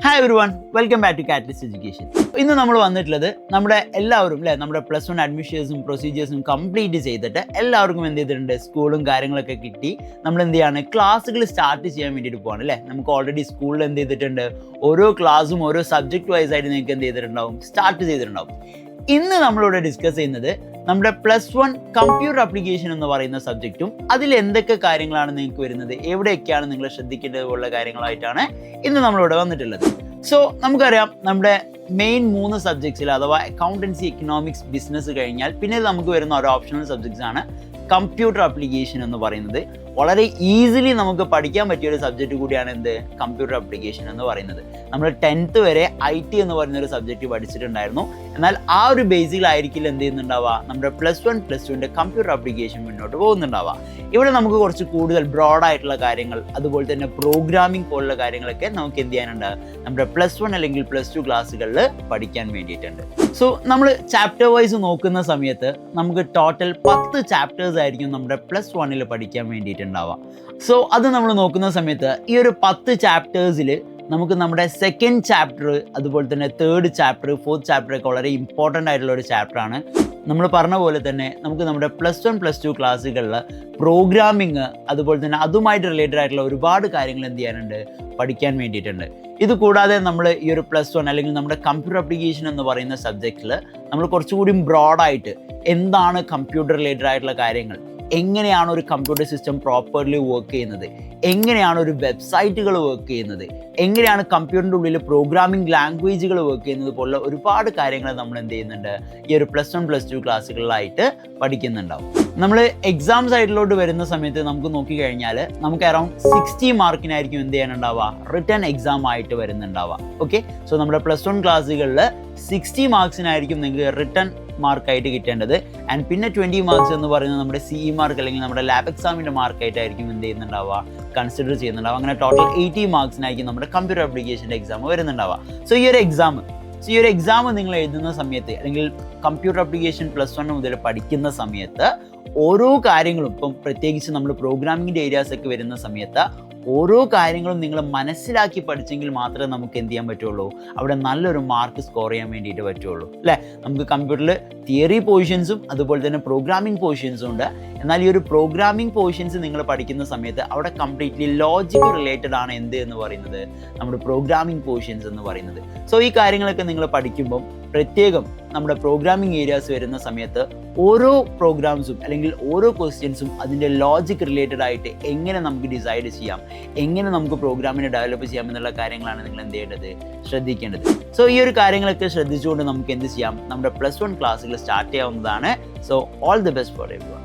Hi everyone, welcome back to Catalyst Education. ഇന്ന് നമ്മൾ വന്നിട്ടുള്ളത് നമ്മുടെ എല്ലാവരും നമ്മുടെ +1 അഡ്മിഷൻസും പ്രൊസീജിയേഴ്സും കംപ്ലീറ്റ് ചെയ്തിട്ട് എല്ലാവർക്കും എന്ത് ചെയ്തിട്ടുണ്ട്, സ്കൂളും കാര്യങ്ങളൊക്കെ കിട്ടി. നമ്മൾ എന്ത് ചെയ്യാണ്, ക്ലാസ്സുകൾ സ്റ്റാർട്ട് ചെയ്യാൻ വേണ്ടിയിട്ട് പോവാണ് നമുക്ക് ഓൾറെഡി സ്കൂളിൽ എന്ത് ചെയ്തിട്ടുണ്ട്, ഓരോ ക്ലാസ്സും ഓരോ സബ്ജക്റ്റ് വൈസ് ആയിട്ട് നിങ്ങൾക്ക് എന്ത് ചെയ്തിട്ടുണ്ടാവും, സ്റ്റാർട്ട് ചെയ്തിട്ടുണ്ടാവും. ഇന്ന് നമ്മളിവിടെ ഡിസ്കസ് ചെയ്യുന്നത് നമ്മുടെ +1 കമ്പ്യൂട്ടർ ആപ്ലിക്കേഷൻ എന്ന് പറയുന്ന സബ്ജക്റ്റും അതിൽ എന്തൊക്കെ കാര്യങ്ങളാണ് നിങ്ങൾക്ക് വരുന്നത്, എവിടെയൊക്കെയാണ് നിങ്ങൾ ശ്രദ്ധിക്കേണ്ടതുള്ള കാര്യങ്ങളായിട്ടാണ് ഇന്ന് നമ്മളിവിടെ വന്നിട്ടുള്ളത്. സോ നമുക്കറിയാം, നമ്മുടെ മെയിൻ 3 സബ്ജക്ട്സിൽ അഥവാ അക്കൗണ്ടൻസി, എക്കണോമിക്സ്, ബിസിനസ് കഴിഞ്ഞാൽ പിന്നെ നമുക്ക് വരുന്ന ഒരു ഓപ്ഷണൽ സബ്ജക്ട്സ് ആണ് കമ്പ്യൂട്ടർ ആപ്ലിക്കേഷൻ എന്ന് പറയുന്നത്. വളരെ ഈസിലി നമുക്ക് പഠിക്കാൻ പറ്റിയ ഒരു സബ്ജക്റ്റ് കൂടിയാണ് എന്ത്, കമ്പ്യൂട്ടർ ആപ്ലിക്കേഷൻ എന്ന് പറയുന്നത്. നമ്മൾ 10th വരെ IT എന്ന് പറയുന്ന ഒരു സബ്ജക്റ്റ് പഠിച്ചിട്ടുണ്ടായിരുന്നു. എന്നാൽ ആ ഒരു ബേസിലായിരിക്കില്ല എന്ത് ചെയ്യുന്നുണ്ടാവുക, നമ്മുടെ +1 +2ൻ്റെ കമ്പ്യൂട്ടർ ആപ്ലിക്കേഷൻ മുന്നോട്ട് പോകുന്നുണ്ടാവുക. ഇവിടെ നമുക്ക് കുറച്ച് കൂടുതൽ ബ്രോഡായിട്ടുള്ള കാര്യങ്ങൾ, അതുപോലെ തന്നെ പ്രോഗ്രാമിംഗ് പോലുള്ള കാര്യങ്ങളൊക്കെ നമുക്ക് എന്ത് ചെയ്യാനുണ്ട്, നമ്മുടെ +1 അല്ലെങ്കിൽ +2 ക്ലാസ്സുകളിൽ പഠിക്കാൻ വേണ്ടിയിട്ടുണ്ട്. സോ നമ്മൾ ചാപ്റ്റർ വൈസ് നോക്കുന്ന സമയത്ത് നമുക്ക് ടോട്ടൽ 10 ചാപ്റ്റേഴ്സ് ആയിരിക്കും നമ്മുടെ +1ൽ പഠിക്കാൻ വേണ്ടിയിട്ടുണ്ടാവുക. സോ അത് നമ്മൾ നോക്കുന്ന സമയത്ത് ഈ ഒരു 10 ചാപ്റ്റേഴ്സിൽ നമുക്ക് നമ്മുടെ സെക്കൻഡ് ചാപ്റ്റർ, അതുപോലെ തന്നെ തേർഡ് ചാപ്റ്റർ, ഫോർത്ത് ചാപ്റ്റർ ഒക്കെ വളരെ ഇമ്പോർട്ടൻ്റ് ആയിട്ടുള്ള ഒരു ചാപ്റ്ററാണ്. നമ്മൾ പറഞ്ഞ പോലെ തന്നെ നമുക്ക് നമ്മുടെ +1 +2 ക്ലാസ്സുകളിൽ പ്രോഗ്രാമിങ്, അതുപോലെ തന്നെ അതുമായിട്ട് റിലേറ്റഡ് ആയിട്ടുള്ള ഒരുപാട് കാര്യങ്ങൾ എന്ത് ചെയ്യാനുണ്ട്, പഠിക്കാൻ വേണ്ടിയിട്ടുണ്ട്. ഇത് കൂടാതെ നമ്മൾ ഈ ഒരു +1 അല്ലെങ്കിൽ നമ്മുടെ കമ്പ്യൂട്ടർ ആപ്ലിക്കേഷൻ എന്ന് പറയുന്ന സബ്ജക്റ്റിൽ നമ്മൾ കുറച്ചുകൂടി ബ്രോഡായിട്ട് എന്താണ് കമ്പ്യൂട്ടർ റിലേറ്റഡ് ആയിട്ടുള്ള കാര്യങ്ങൾ, എങ്ങനെയാണ് ഒരു കമ്പ്യൂട്ടർ സിസ്റ്റം പ്രോപ്പർലി വർക്ക് ചെയ്യുന്നത്, എങ്ങനെയാണ് ഒരു വെബ്സൈറ്റുകൾ വർക്ക് ചെയ്യുന്നത്, എങ്ങനെയാണ് കമ്പ്യൂട്ടറിൻ്റെ ഉള്ളിൽ പ്രോഗ്രാമിംഗ് ലാംഗ്വേജുകൾ വർക്ക് ചെയ്യുന്നത് പോലുള്ള ഒരുപാട് കാര്യങ്ങൾ നമ്മൾ എന്ത് ചെയ്യുന്നുണ്ട്, ഈ ഒരു +1 +2 ക്ലാസ്സുകളിലായിട്ട് പഠിക്കുന്നുണ്ടാവും. നമ്മൾ എക്സാം സൈഡിലോട്ട് വരുന്ന സമയത്ത് നമുക്ക് നോക്കിക്കഴിഞ്ഞാൽ നമുക്ക് അറൗണ്ട് 60 മാർക്കിനായിരിക്കും എന്ത് ചെയ്യാനുണ്ടാവുക, റിട്ടേൺ എക്സാം ആയിട്ട് വരുന്നുണ്ടാവുക. ഓക്കെ, സോ നമ്മുടെ +1 ക്ലാസ്സുകളിൽ 60 മാർക്സിനായിരിക്കും നിങ്ങൾക്ക് റിട്ടേൺ മാർക്കായിട്ട് കിട്ടേണ്ടത്. ആൻഡ് പിന്നെ 20 മാർക്സ് എന്ന് പറയുന്നത് നമ്മുടെ CE മാർക്ക് അല്ലെങ്കിൽ നമ്മുടെ ലാബ് എക്സാമിൻ്റെ മാർക്കായിട്ടായിരിക്കും എന്ത് ചെയ്യുന്നുണ്ടാവുക, കൺസിഡർ ചെയ്യുന്നുണ്ടാവുക. അങ്ങനെ ടോട്ടൽ 80 മാർക്സിനായിരിക്കും നമ്മുടെ കമ്പ്യൂട്ടർ ആപ്ലിക്കേഷൻ്റെ എക്സാം വരുന്നുണ്ടാവുക. സോ ഈ ഒരു എക്സാം നിങ്ങൾ എഴുതുന്ന സമയത്ത് അല്ലെങ്കിൽ കമ്പ്യൂട്ടർ ആപ്ലിക്കേഷൻ +1 മുതൽ പഠിക്കുന്ന സമയത്ത് ഓരോ കാര്യങ്ങളും, ഇപ്പം പ്രത്യേകിച്ച് നമ്മൾ പ്രോഗ്രാമിങ്ങിൻ്റെ ഏരിയാസൊക്കെ വരുന്ന സമയത്ത് ഓരോ കാര്യങ്ങളും നിങ്ങൾ മനസ്സിലാക്കി പഠിച്ചെങ്കിൽ മാത്രമേ നമുക്ക് എന്ത് ചെയ്യാൻ പറ്റുള്ളൂ, അവിടെ നല്ലൊരു മാർക്ക് സ്കോർ ചെയ്യാൻ വേണ്ടിയിട്ട് പറ്റുള്ളൂ അല്ലേ. നമുക്ക് കമ്പ്യൂട്ടറിൽ തിയറി പോർഷൻസും അതുപോലെ തന്നെ പ്രോഗ്രാമിംഗ് പോർഷൻസും ഉണ്ട്. എന്നാൽ ഈ ഒരു പ്രോഗ്രാമിംഗ് പോർഷൻസ് നിങ്ങൾ പഠിക്കുന്ന സമയത്ത് അവിടെ കംപ്ലീറ്റ്ലി ലോജിക് റിലേറ്റഡ് ആണ് എന്ത് എന്ന് പറയുന്നത്, നമ്മുടെ പ്രോഗ്രാമിംഗ് പോർഷൻസ് എന്ന് പറയുന്നത്. സോ ഈ കാര്യങ്ങളൊക്കെ നിങ്ങൾ പഠിക്കുമ്പം പ്രത്യേകം നമ്മുടെ പ്രോഗ്രാമിംഗ് ഏരിയാസ് വരുന്ന സമയത്ത് ഓരോ പ്രോഗ്രാംസും അല്ലെങ്കിൽ ഓരോ ക്വസ്റ്റ്യൻസും അതിൻ്റെ ലോജിക് റിലേറ്റഡ് ആയിട്ട് എങ്ങനെ നമുക്ക് ഡിസൈഡ് ചെയ്യാം, എങ്ങനെ നമുക്ക് പ്രോഗ്രാമിനെ ഡെവലപ്പ് ചെയ്യാം എന്നുള്ള കാര്യങ്ങളാണ് നിങ്ങൾ എന്ത് ചെയ്യേണ്ടത്, ശ്രദ്ധിക്കേണ്ടത്. സോ ഈ ഒരു കാര്യങ്ങളൊക്കെ ശ്രദ്ധിച്ചുകൊണ്ട് നമുക്ക് എന്ത് ചെയ്യാം, നമ്മുടെ +1 ക്ലാസ്സുകൾ സ്റ്റാർട്ട് ചെയ്യാവുന്നതാണ്. So all the best for everyone.